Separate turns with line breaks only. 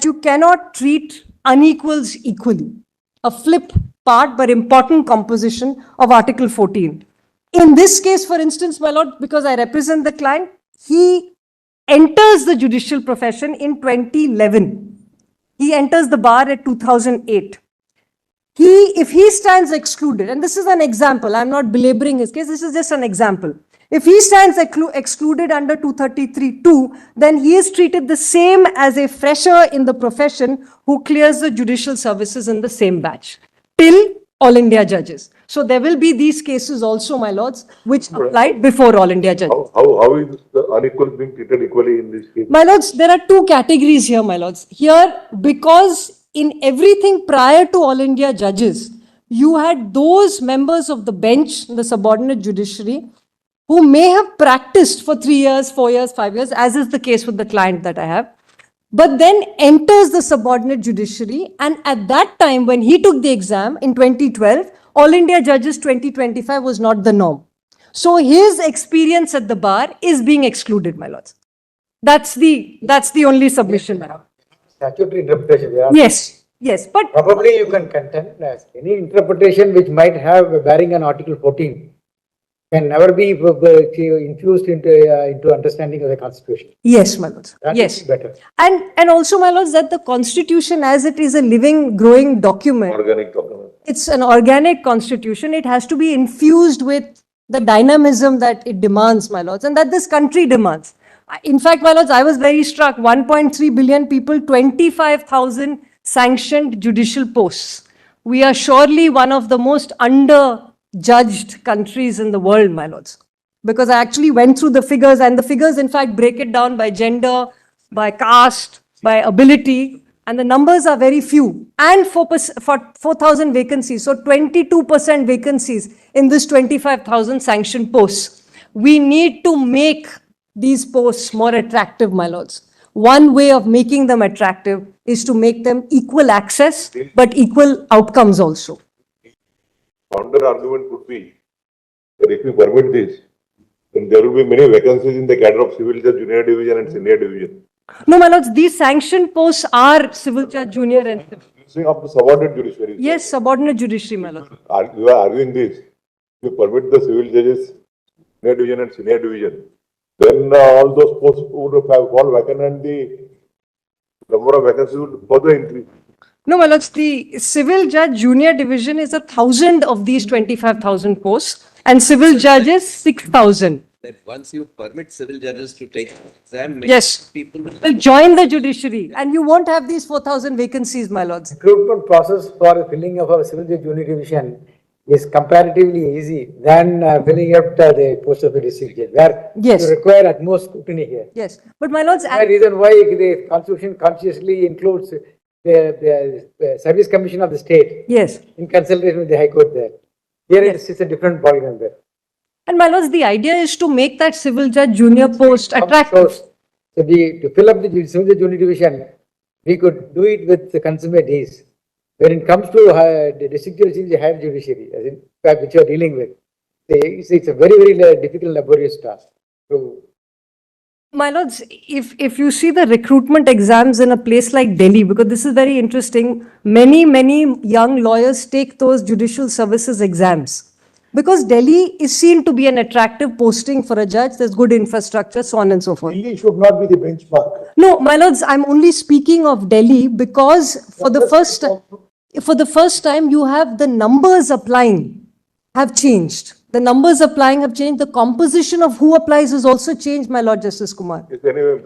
you cannot treat unequals equally. A flip part but important composition of Article 14. In this case, for instance, my lord, because I represent the client, he enters the judicial profession in 2011. He enters the bar at 2008. If he stands excluded, and this is an example, I'm not belaboring his case, this is just an example. If he stands excluded under 233(2), then he is treated the same as a fresher in the profession who clears the judicial services in the same batch, till All India judges. So there will be these cases also, my lords, which applied before All India judges.
How is the unequal being treated equally in this case?
My lords, there are two categories here, my lords. Here, because in everything prior to All India judges, you had those members of the bench, the subordinate judiciary, who may have practiced for 3 years, 4 years, 5 years, as is the case with the client that I have, but then enters the subordinate judiciary. And at that time, when he took the exam in 2012, All India Judges 2025 was not the norm. So his experience at the bar is being excluded, my lords. That's the only submission I have.
Statutory interpretation.
Yes, but
probably you can contend that any interpretation which might have a bearing on Article 14 can never be infused into understanding of the Constitution.
Yes, my lords.
That
Yes,
is better.
and also, my lords, that the Constitution, as it is a living, growing document,
Organic document.
it's an organic Constitution. It has to be infused with the dynamism that it demands, my lords, and that this country demands. In fact, my lords, I was very struck. 1.3 billion people, 25,000 sanctioned judicial posts. We are surely one of the most underjudged countries in the world, my lords. Because I actually went through the figures, and the figures, in fact, break it down by gender, by caste, by ability, and the numbers are very few. And 4,000 vacancies, so 22% vacancies in this 25,000 sanctioned posts. We need to make these posts more attractive, my lords. One way of making them attractive is to make them equal access, but equal outcomes also.
Counter argument could be that if you permit this, then there will be many vacancies in the cadre of civil judge, junior division and senior division.
No, my lords, these sanctioned posts are civil judge, junior and civil.
Using up to subordinate judiciary.
Yes, subordinate judiciary, my lords.
You are arguing this. If you permit the civil judges, junior division and senior division, then all those posts would have fall vacant and the number of vacancies would further increase.
No, my lords, the civil judge junior division is 1,000 of these 25,000 posts, and civil judges 6,000.
That once you permit civil judges to take the exam,
Yes,
people
will join the judiciary, and you won't have these 4,000 vacancies, my lords.
Recruitment process for filling of a civil judge junior division is comparatively easy than filling up the post of a district judge, where
Yes.
you require at most scrutiny here.
Yes, but my lords,
That's the reason why the Constitution consciously includes the Service Commission of the state
yes.
in consultation with the High Court there. Here
Yes.
it's a different ballgame there.
And my lords, the idea is to make that civil judge junior post attractive.
So to fill up the civil judge junior division, we could do it with the consummate ease. When it comes to the district judiciary, the higher judiciary, as in fact, which you are dealing with, it's a very, very difficult, laborious task. So,
My lords, if you see the recruitment exams in a place like Delhi, because this is very interesting, many young lawyers take those judicial services exams. Because Delhi is seen to be an attractive posting for a judge, there's good infrastructure, so on and so forth.
Delhi should not be the benchmark.
No, my lords, I'm only speaking of Delhi because for the first time you have the numbers applying have changed. The numbers applying have changed. The composition of who applies has also changed, my Lord Justice Kumar.
It's anyway,